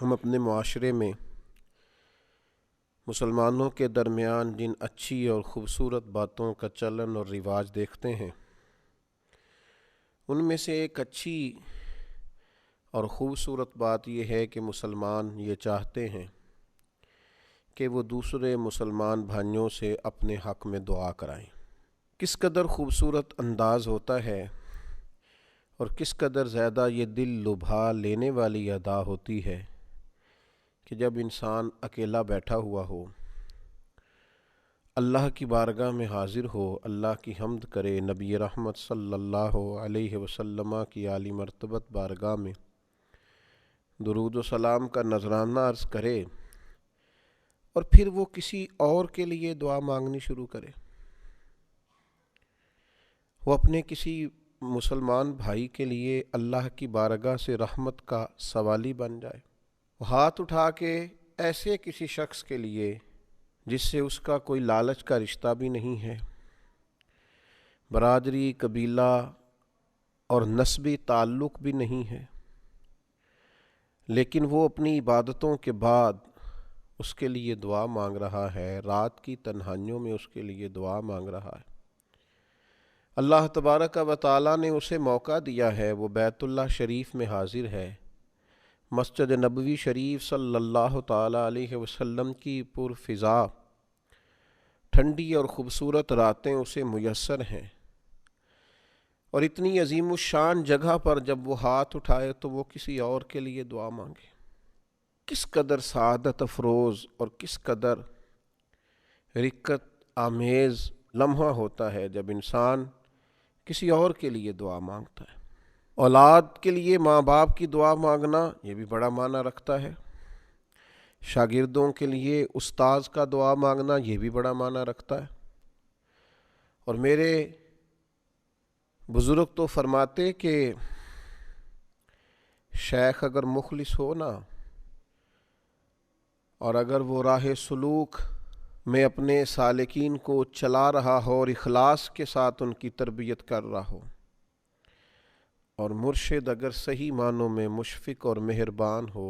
ہم اپنے معاشرے میں مسلمانوں کے درمیان جن اچھی اور خوبصورت باتوں کا چلن اور رواج دیکھتے ہیں، ان میں سے ایک اچھی اور خوبصورت بات یہ ہے کہ مسلمان یہ چاہتے ہیں کہ وہ دوسرے مسلمان بھائیوں سے اپنے حق میں دعا کرائیں۔ کس قدر خوبصورت انداز ہوتا ہے اور کس قدر زیادہ یہ دل لبھا لینے والی ادا ہوتی ہے کہ جب انسان اکیلا بیٹھا ہوا ہو، اللہ کی بارگاہ میں حاضر ہو، اللہ کی حمد کرے، نبی رحمت صلی اللہ علیہ وسلم کی عالی مرتبت بارگاہ میں درود و سلام کا نذرانہ عرض کرے اور پھر وہ کسی اور کے لیے دعا مانگنی شروع کرے۔ وہ اپنے کسی مسلمان بھائی کے لیے اللہ کی بارگاہ سے رحمت کا سوالی بن جائے، وہ ہاتھ اٹھا کے ایسے کسی شخص کے لیے جس سے اس کا کوئی لالچ کا رشتہ بھی نہیں ہے، برادری، قبیلہ اور نسبی تعلق بھی نہیں ہے، لیکن وہ اپنی عبادتوں کے بعد اس کے لیے دعا مانگ رہا ہے، رات کی تنہائیوں میں اس کے لیے دعا مانگ رہا ہے۔ اللہ تبارک و تعالیٰ نے اسے موقع دیا ہے، وہ بیت اللہ شریف میں حاضر ہے، مسجد نبوی شریف صلی اللہ تعالیٰ علیہ وسلم کی پرفضا ٹھنڈی اور خوبصورت راتیں اسے میسر ہیں، اور اتنی عظیم الشان جگہ پر جب وہ ہاتھ اٹھائے تو وہ کسی اور کے لیے دعا مانگے۔ کس قدر سعادت افروز اور کس قدر رقت آمیز لمحہ ہوتا ہے جب انسان کسی اور کے لیے دعا مانگتا ہے۔ اولاد کے لیے ماں باپ کی دعا مانگنا یہ بھی بڑا معنی رکھتا ہے، شاگردوں کے لیے استاذ کا دعا مانگنا یہ بھی بڑا معنی رکھتا ہے، اور میرے بزرگ تو فرماتے کہ شیخ اگر مخلص ہو نا، اور اگر وہ راہ سلوک میں اپنے سالکین کو چلا رہا ہو اور اخلاص کے ساتھ ان کی تربیت کر رہا ہو، اور مرشد اگر صحیح معنوں میں مشفق اور مہربان ہو،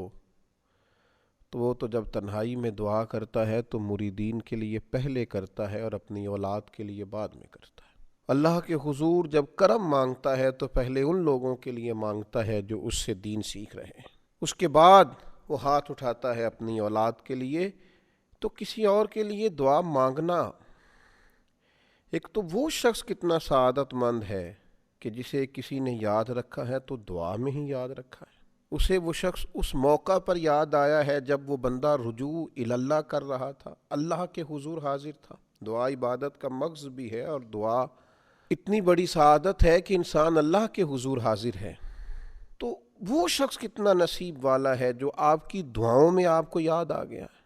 تو وہ تو جب تنہائی میں دعا کرتا ہے تو مریدین کے لیے پہلے کرتا ہے اور اپنی اولاد کے لیے بعد میں کرتا ہے۔ اللہ کے حضور جب کرم مانگتا ہے تو پہلے ان لوگوں کے لیے مانگتا ہے جو اس سے دین سیکھ رہے ہیں، اس کے بعد وہ ہاتھ اٹھاتا ہے اپنی اولاد کے لیے۔ تو کسی اور کے لیے دعا مانگنا، ایک تو وہ شخص کتنا سعادت مند ہے کہ جسے کسی نے یاد رکھا ہے تو دعا میں ہی یاد رکھا ہے، اسے وہ شخص اس موقع پر یاد آیا ہے جب وہ بندہ رجوع اللہ کر رہا تھا، اللہ کے حضور حاضر تھا۔ دعا عبادت کا مغز بھی ہے، اور دعا اتنی بڑی سعادت ہے کہ انسان اللہ کے حضور حاضر ہے۔ تو وہ شخص کتنا نصیب والا ہے جو آپ کی دعاؤں میں آپ کو یاد آ گیا ہے،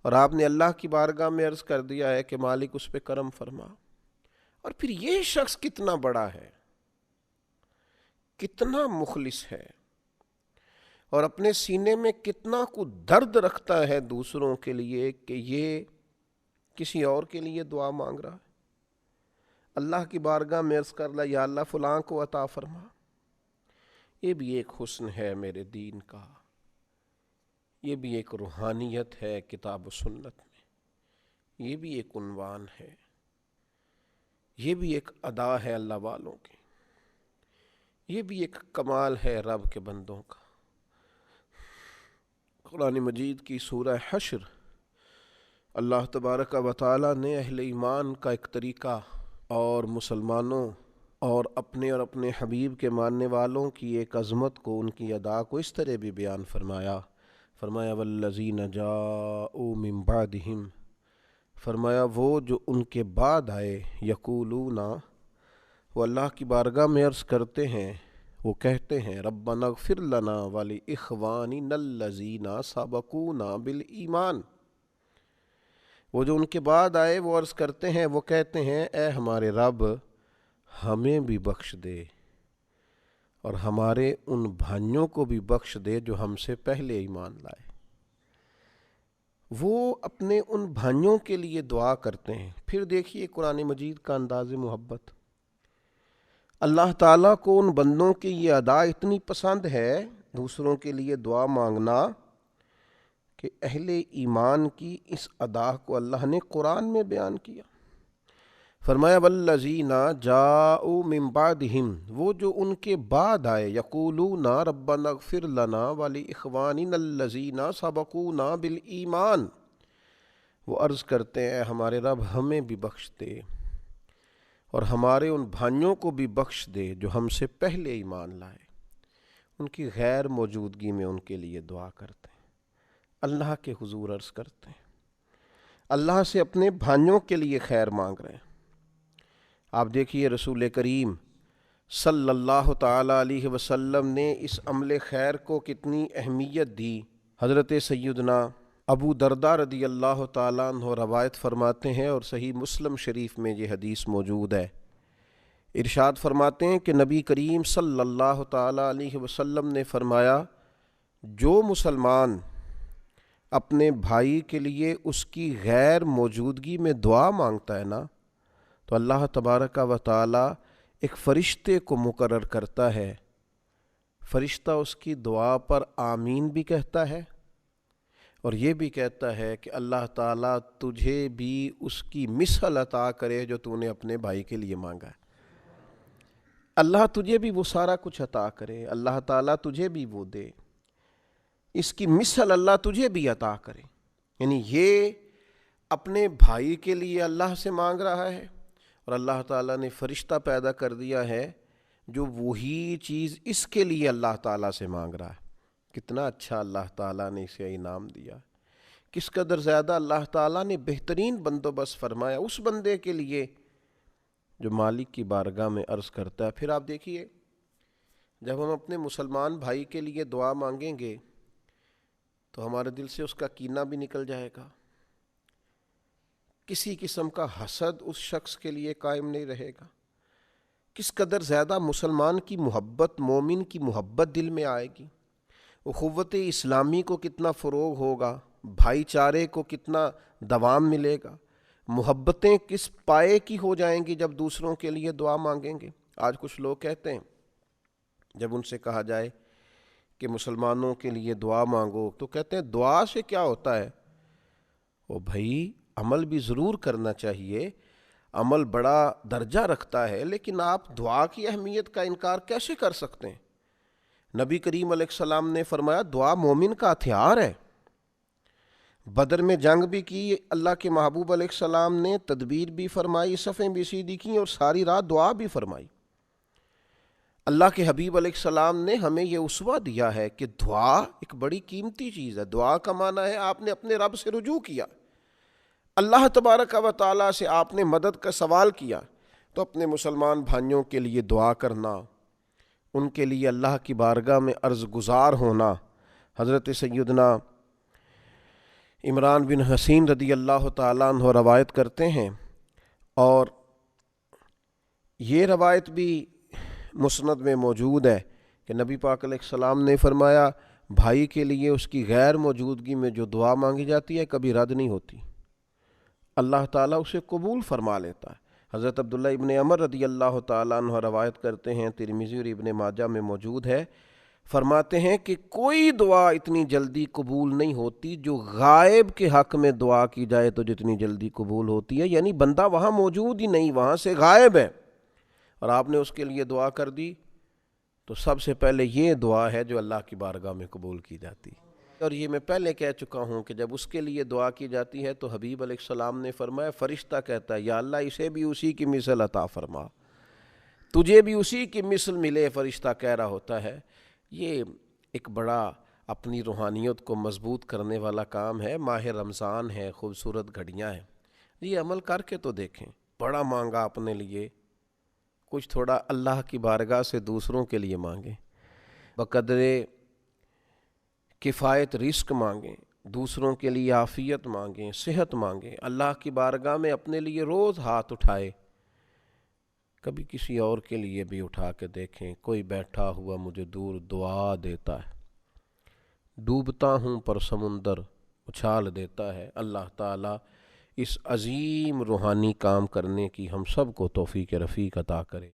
اور آپ نے اللہ کی بارگاہ میں عرض کر دیا ہے کہ مالک اس پہ کرم فرما۔ اور پھر یہ شخص کتنا بڑا ہے، کتنا مخلص ہے، اور اپنے سینے میں کتنا کو درد رکھتا ہے دوسروں کے لیے کہ یہ کسی اور کے لیے دعا مانگ رہا ہے۔ اللہ کی بارگاہ میں عرض کر لیا، یا اللہ فلاں کو عطا فرما۔ یہ بھی ایک حسن ہے میرے دین کا، یہ بھی ایک روحانیت ہے کتاب و سنت میں، یہ بھی ایک عنوان ہے، یہ بھی ایک ادا ہے اللہ والوں کی، یہ بھی ایک کمال ہے رب کے بندوں کا۔ قرآن مجید کی سورہ حشر اللہ تبارک و تعالی نے اہل ایمان کا ایک طریقہ اور مسلمانوں اور اپنے حبیب کے ماننے والوں کی ایک عظمت کو، ان کی ادا کو اس طرح بھی بیان فرمایا۔ والذین جاءوا من بعدہم، فرمایا وہ جو ان کے بعد آئے، یقولون، وہ اللہ کی بارگاہ میں عرض کرتے ہیں، وہ کہتے ہیں، ربنا اغفر لنا ولاخواننا الذین سبقونا بالایمان۔ وہ جو ان کے بعد آئے وہ عرض کرتے ہیں، وہ کہتے ہیں، اے ہمارے رب ہمیں بھی بخش دے اور ہمارے ان بھائیوں کو بھی بخش دے جو ہم سے پہلے ایمان لائے۔ وہ اپنے ان بھائیوں کے لیے دعا کرتے ہیں۔ پھر دیکھیے قرآن مجید کا انداز محبت، اللہ تعالیٰ کو ان بندوں کی یہ ادا اتنی پسند ہے دوسروں کے لیے دعا مانگنا کہ اہل ایمان کی اس ادا کو اللہ نے قرآن میں بیان کیا۔ فرمایا والذین جاؤوا من بعدہم، وہ جو ان کے بعد آئے، یقولون ربنا اغفر لنا ولاخواننا الذین سبقونا بالایمان، وہ عرض کرتے ہیں ہمارے رب ہمیں بھی بخش دے اور ہمارے ان بھائیوں کو بھی بخش دے جو ہم سے پہلے ایمان لائے۔ ان کی غیر موجودگی میں ان کے لیے دعا کرتے ہیں، اللہ کے حضور عرض کرتے ہیں، اللہ سے اپنے بھائیوں کے لیے خیر مانگ رہے ہیں۔ آپ دیکھیے رسول کریم صلی اللہ تعالی علیہ وسلم نے اس عمل خیر کو کتنی اہمیت دی۔ حضرت سیدنا ابو درداء رضی اللہ تعالیٰ عنہ روایت فرماتے ہیں اور صحیح مسلم شریف میں یہ حدیث موجود ہے، ارشاد فرماتے ہیں کہ نبی کریم صلی اللہ تعالیٰ علیہ وسلم نے فرمایا جو مسلمان اپنے بھائی کے لیے اس کی غیر موجودگی میں دعا مانگتا ہے نا، تو اللہ تبارک و تعالی ایک فرشتے کو مقرر کرتا ہے، فرشتہ اس کی دعا پر آمین بھی کہتا ہے اور یہ بھی کہتا ہے کہ اللہ تعالیٰ تجھے بھی اس کی مثل عطا کرے جو تو نے اپنے بھائی کے لیے مانگا ہے۔ اللہ تجھے بھی وہ سارا کچھ عطا کرے، اللہ تعالیٰ تجھے بھی وہ دے، اس کی مثل اللہ تجھے بھی عطا کرے۔ یعنی یہ اپنے بھائی کے لیے اللہ سے مانگ رہا ہے اور اللہ تعالیٰ نے فرشتہ پیدا کر دیا ہے جو وہی چیز اس کے لیے اللہ تعالیٰ سے مانگ رہا ہے۔ کتنا اچھا اللہ تعالیٰ نے اسے انعام دیا، کس قدر زیادہ اللہ تعالیٰ نے بہترین بندوبست فرمایا اس بندے کے لیے جو مالک کی بارگاہ میں عرض کرتا ہے۔ پھر آپ دیکھیے جب ہم اپنے مسلمان بھائی کے لیے دعا مانگیں گے تو ہمارے دل سے اس کا کینہ بھی نکل جائے گا، کسی قسم کا حسد اس شخص کے لیے قائم نہیں رہے گا، کس قدر زیادہ مسلمان کی محبت، مومن کی محبت دل میں آئے گی، اخوت اسلامی کو کتنا فروغ ہوگا، بھائی چارے کو کتنا دوام ملے گا، محبتیں کس پائے کی ہو جائیں گی جب دوسروں کے لیے دعا مانگیں گے۔ آج کچھ لوگ کہتے ہیں جب ان سے کہا جائے کہ مسلمانوں کے لیے دعا مانگو تو کہتے ہیں دعا سے کیا ہوتا ہے؟ او بھائی عمل بھی ضرور کرنا چاہیے، عمل بڑا درجہ رکھتا ہے، لیکن آپ دعا کی اہمیت کا انکار کیسے کر سکتے ہیں؟ نبی کریم علیہ السلام نے فرمایا دعا مومن کا ہتھیار ہے۔ بدر میں جنگ بھی کی، اللہ کے محبوب علیہ السلام نے تدبیر بھی فرمائی، صفیں بھی سیدھی کی اور ساری رات دعا بھی فرمائی۔ اللہ کے حبیب علیہ السلام نے ہمیں یہ اسوہ دیا ہے کہ دعا ایک بڑی قیمتی چیز ہے۔ دعا کا معنی ہے آپ نے اپنے رب سے رجوع کیا، اللہ تبارک و تعالیٰ سے آپ نے مدد کا سوال کیا، تو اپنے مسلمان بھائیوں کے لیے دعا کرنا، ان کے لیے اللہ کی بارگاہ میں عرض گزار ہونا۔ حضرت سیدنا عمران بن حسین رضی اللہ تعالیٰ عنہ روایت کرتے ہیں اور یہ روایت بھی مسند میں موجود ہے کہ نبی پاک علیہ السلام نے فرمایا بھائی کے لیے اس کی غیر موجودگی میں جو دعا مانگی جاتی ہے کبھی رد نہیں ہوتی، اللہ تعالیٰ اسے قبول فرما لیتا ہے۔ حضرت عبداللہ ابن عمر رضی اللہ تعالیٰ عنہ روایت کرتے ہیں، ترمذی اور ابن ماجہ میں موجود ہے، فرماتے ہیں کہ کوئی دعا اتنی جلدی قبول نہیں ہوتی جو غائب کے حق میں دعا کی جائے تو جتنی جلدی قبول ہوتی ہے۔ یعنی بندہ وہاں موجود ہی نہیں، وہاں سے غائب ہے اور آپ نے اس کے لیے دعا کر دی تو سب سے پہلے یہ دعا ہے جو اللہ کی بارگاہ میں قبول کی جاتی ہے۔ اور یہ میں پہلے کہہ چکا ہوں کہ جب اس کے لیے دعا کی جاتی ہے تو حبیب علیہ السلام نے فرمایا فرشتہ کہتا ہے یا اللہ اسے بھی اسی کی مثل عطا فرما، تجھے بھی اسی کی مثل ملے، فرشتہ کہہ رہا ہوتا ہے۔ یہ ایک بڑا اپنی روحانیت کو مضبوط کرنے والا کام ہے۔ ماہ رمضان ہے، خوبصورت گھڑیاں ہیں، یہ عمل کر کے تو دیکھیں۔ بڑا مانگا اپنے لیے، کچھ تھوڑا اللہ کی بارگاہ سے دوسروں کے لیے مانگیں، بقدر کفایت رزق مانگیں، دوسروں کے لیے عافیت مانگیں، صحت مانگیں، اللہ کی بارگاہ میں اپنے لیے روز ہاتھ اٹھائے، کبھی کسی اور کے لیے بھی اٹھا کے دیکھیں۔ کوئی بیٹھا ہوا مجھے دور دعا دیتا ہے، ڈوبتا ہوں پر سمندر اچھال دیتا ہے۔ اللہ تعالیٰ اس عظیم روحانی کام کرنے کی ہم سب کو توفیق رفیق عطا کرے۔